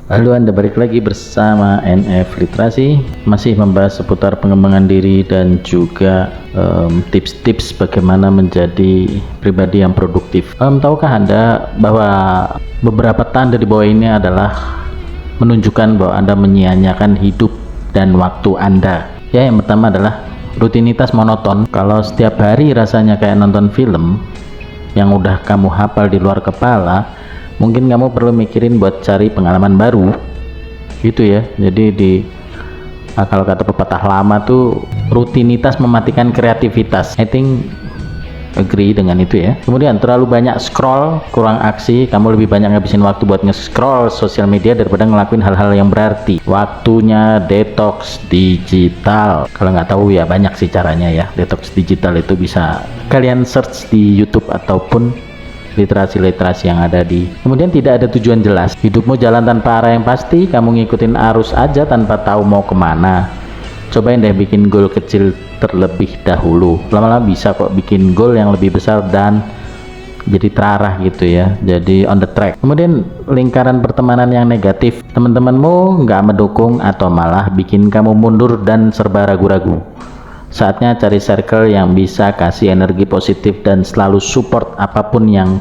Halo, Anda balik lagi bersama NF Literasi, masih membahas seputar pengembangan diri dan juga tips-tips bagaimana menjadi pribadi yang produktif. Tahukah Anda bahwa beberapa tanda di bawah ini adalah menunjukkan bahwa Anda menyia-nyiakan hidup dan waktu Anda? Ya, yang pertama adalah rutinitas monoton. Kalau setiap hari rasanya kayak nonton film yang udah kamu hafal di luar kepala, mungkin kamu perlu mikirin buat cari pengalaman baru gitu ya. Jadi kalau kata pepatah lama tuh, rutinitas mematikan kreativitas. I think agree dengan itu ya. Kemudian terlalu banyak scroll, kurang aksi. Kamu lebih banyak ngabisin waktu buat nge-scroll sosial media daripada ngelakuin hal-hal yang berarti. Waktunya detox digital. Kalau nggak tahu ya, banyak sih caranya ya. Detox digital itu bisa kalian search di YouTube ataupun literasi-literasi yang ada di. Kemudian tidak ada tujuan jelas, hidupmu jalan tanpa arah yang pasti, kamu ngikutin arus aja tanpa tahu mau kemana. Cobain deh bikin goal kecil terlebih dahulu, lama-lama bisa kok bikin goal yang lebih besar dan jadi terarah gitu ya, jadi on the track. Kemudian lingkaran pertemanan yang negatif, teman-temanmu nggak mendukung atau malah bikin kamu mundur dan serba ragu-ragu. Saatnya cari circle yang bisa kasih energi positif dan selalu support apapun yang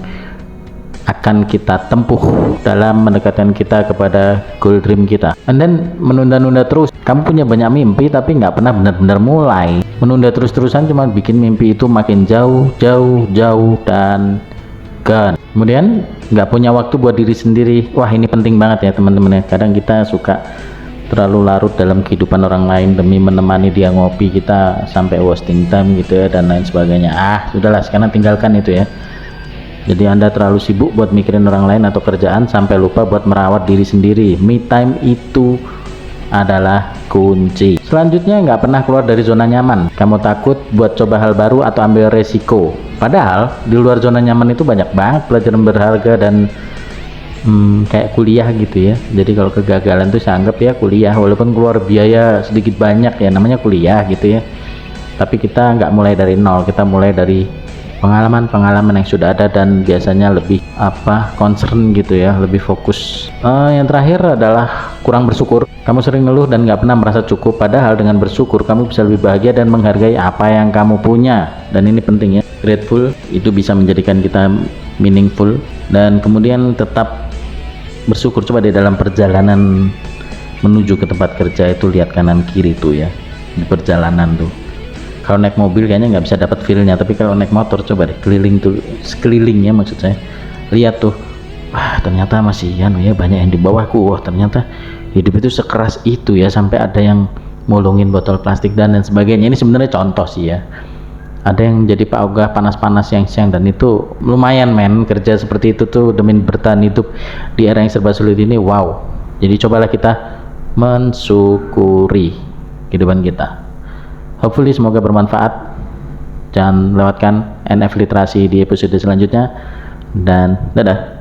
akan kita tempuh dalam mendekatkan kita kepada goal dream kita. And then menunda-nunda terus, kamu punya banyak mimpi tapi nggak pernah benar-benar mulai. Menunda terus-terusan cuma bikin mimpi itu makin jauh dan gone. Kemudian nggak punya waktu buat diri sendiri. Wah, ini penting banget ya teman-teman ya. Kadang kita suka terlalu larut dalam kehidupan orang lain demi menemani dia ngopi, kita sampai wasting time gitu ya dan lain sebagainya. Sudahlah, sekarang tinggalkan itu ya. Jadi Anda terlalu sibuk buat mikirin orang lain atau kerjaan sampai lupa buat merawat diri sendiri. Me time itu adalah kunci. Selanjutnya, nggak pernah keluar dari zona nyaman. Kamu takut buat coba hal baru atau ambil resiko, padahal di luar zona nyaman itu banyak banget pelajaran berharga dan kayak kuliah gitu ya. Jadi kalau kegagalan tuh saya anggap ya kuliah, walaupun keluar biaya sedikit banyak ya, namanya kuliah gitu ya. Tapi kita nggak mulai dari nol, kita mulai dari pengalaman-pengalaman yang sudah ada dan biasanya lebih concern gitu ya, lebih fokus. Yang terakhir adalah kurang bersyukur. Kamu sering ngeluh dan nggak pernah merasa cukup, padahal dengan bersyukur kamu bisa lebih bahagia dan menghargai apa yang kamu punya. Dan ini penting ya, grateful itu bisa menjadikan kita meaningful. Dan kemudian tetap bersyukur. Coba di dalam perjalanan menuju ke tempat kerja itu lihat kanan kiri tuh ya, di perjalanan tuh. Kalau naik mobil kayaknya nggak bisa dapat feel-nya, tapi kalau naik motor coba deh keliling tuh, sekelilingnya maksud saya, lihat tuh, wah ternyata masih ya banyak yang di bawahku. Wah ternyata hidup itu sekeras itu ya, sampai ada yang molongin botol plastik dan lain sebagainya. Ini sebenarnya contoh sih ya. Ada yang jadi Pak Ogah panas-panas siang-siang, dan itu lumayan men, kerja seperti itu tuh demi bertahan hidup di era yang serba sulit ini. Wow, jadi cobalah kita mensyukuri kehidupan kita. Hopefully semoga bermanfaat. Jangan lewatkan NF Literasi di episode selanjutnya, dan dadah.